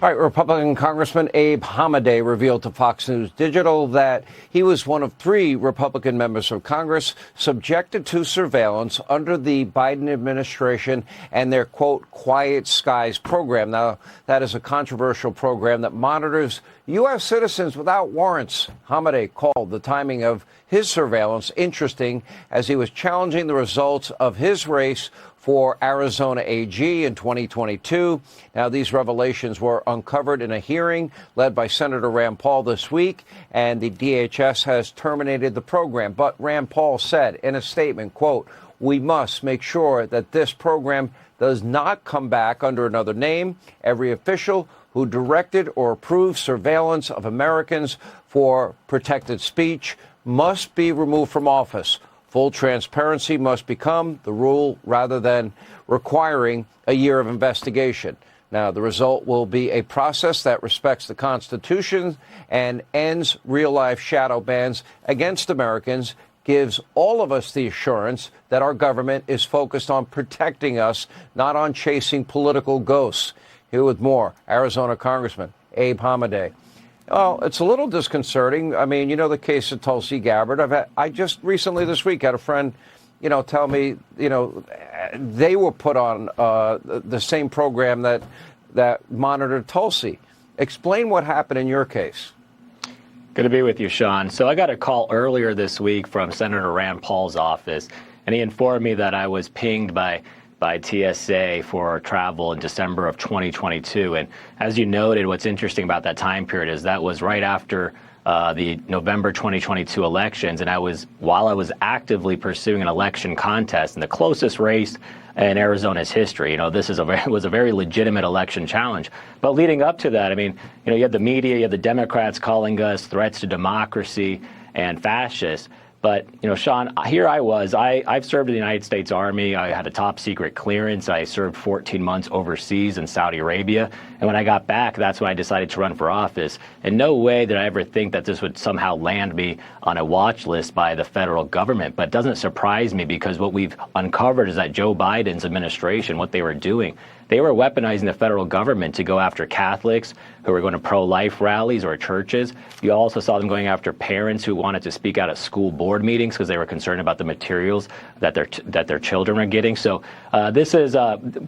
All right, Republican Congressman Abe Hamadeh revealed to Fox News Digital that he was one of 3 Republican members of Congress subjected to surveillance under the Biden administration and their, quote, Quiet Skies program. Now, that is a controversial program that monitors U.S. citizens without warrants. Hamadeh called the timing of his surveillance interesting as he was challenging the results of his race for Arizona AG in 2022. Now, these revelations were uncovered in a hearing led by Senator Rand Paul this week, and the DHS has terminated the program. But Rand Paul said in a statement, quote, "We must make sure that this program does not come back under another name. Every official who directed or approved surveillance of Americans for protected speech must be removed from office. Full transparency must become the rule rather than requiring a year of investigation." Now, the result will be a process that respects the Constitution and ends real-life shadow bans against Americans, gives all of us the assurance that our government is focused on protecting us, not on chasing political ghosts. Here with more, Arizona Congressman Abe Hamadeh. Well, it's a little disconcerting. I mean, you know the case of Tulsi Gabbard. I just recently this week had a friend, tell me, they were put on the same program that monitored Tulsi. Explain what happened in your case. Good to be with you, Sean. So I got a call earlier this week from Senator Rand Paul's office, and he informed me that I was pinged by TSA for travel in December of 2022. And as you noted, what's interesting about that time period is that was right after the November 2022 elections, and while I was actively pursuing an election contest in the closest race in Arizona's history. This was a very legitimate election challenge. But leading up to that, you had the media, you had the Democrats calling us threats to democracy and fascists. But, Sean, here I was. I've served in the United States Army. I had a top secret clearance. I served 14 months overseas in Saudi Arabia. And when I got back, that's when I decided to run for office. In no way did I ever think that this would somehow land me on a watch list by the federal government. But it doesn't surprise me because what we've uncovered is that Joe Biden's administration, what they were doing, they were weaponizing the federal government to go after Catholics who were going to pro-life rallies or churches. You also saw them going after parents who wanted to speak out at school board meetings because they were concerned about the materials that their children are getting. So this is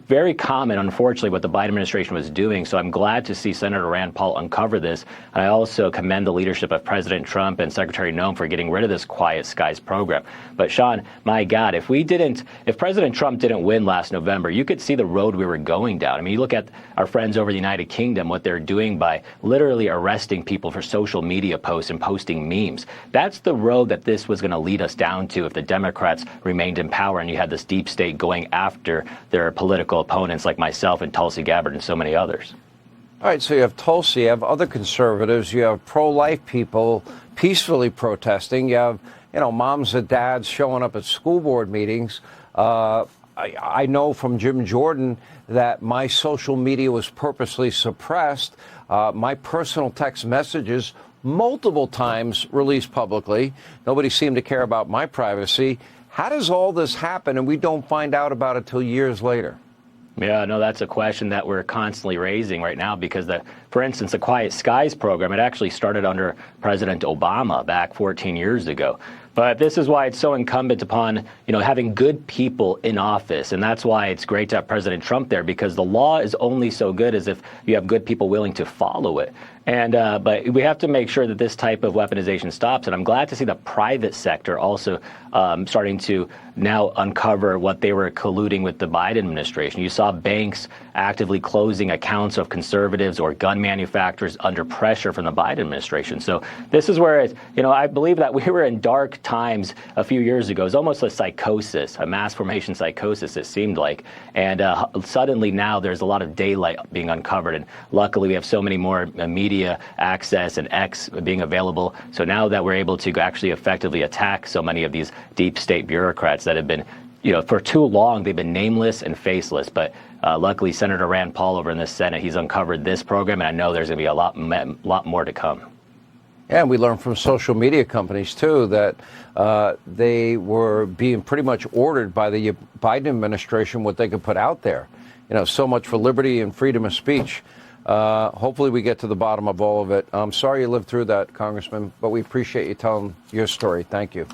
very common, unfortunately, what the Biden administration was doing. So I'm glad to see Senator Rand Paul uncover this. And I also commend the leadership of President Trump and Secretary Noem for getting rid of this Quiet Skies program. But Sean, my God, if President Trump didn't win last November, you could see the road we were going down. You look at our friends over the United Kingdom, what they're doing by literally arresting people for social media posts and posting memes. That's the road that this was going to lead us down to if the Democrats remained in power and you had this deep state going after their political opponents like myself and Tulsi Gabbard and so many others. All right, so you have Tulsi, you have other conservatives, you have pro-life people peacefully protesting, you have, moms and dads showing up at school board meetings. I know from Jim Jordan that my social media was purposely suppressed. My personal text messages multiple times released publicly. Nobody seemed to care about my privacy. How does all this happen and we don't find out about it till years later? Yeah, no, that's a question that we're constantly raising right now because, for instance, the Quiet Skies program, it actually started under President Obama back 14 years ago. But this is why it's so incumbent upon, having good people in office. And that's why it's great to have President Trump there, because the law is only so good as if you have good people willing to follow it. And but we have to make sure that this type of weaponization stops. And I'm glad to see the private sector also starting to now uncover what they were colluding with the Biden administration. You saw banks actively closing accounts of conservatives or gun manufacturers under pressure from the Biden administration. So this is where, I believe that we were in dark times a few years ago. It was almost a psychosis, a mass formation psychosis, it seemed like. And suddenly now there's a lot of daylight being uncovered. And luckily we have so many more media access and X being available. So now that we're able to actually effectively attack so many of these deep state bureaucrats that have been, for too long, they've been nameless and faceless. But luckily, Senator Rand Paul over in the Senate, he's uncovered this program, and I know there's going to be a lot more to come. Yeah, and we learned from social media companies, too, that they were being pretty much ordered by the Biden administration what they could put out there. So much for liberty and freedom of speech. Hopefully we get to the bottom of all of it. I'm sorry you lived through that, Congressman, but we appreciate you telling your story. Thank you.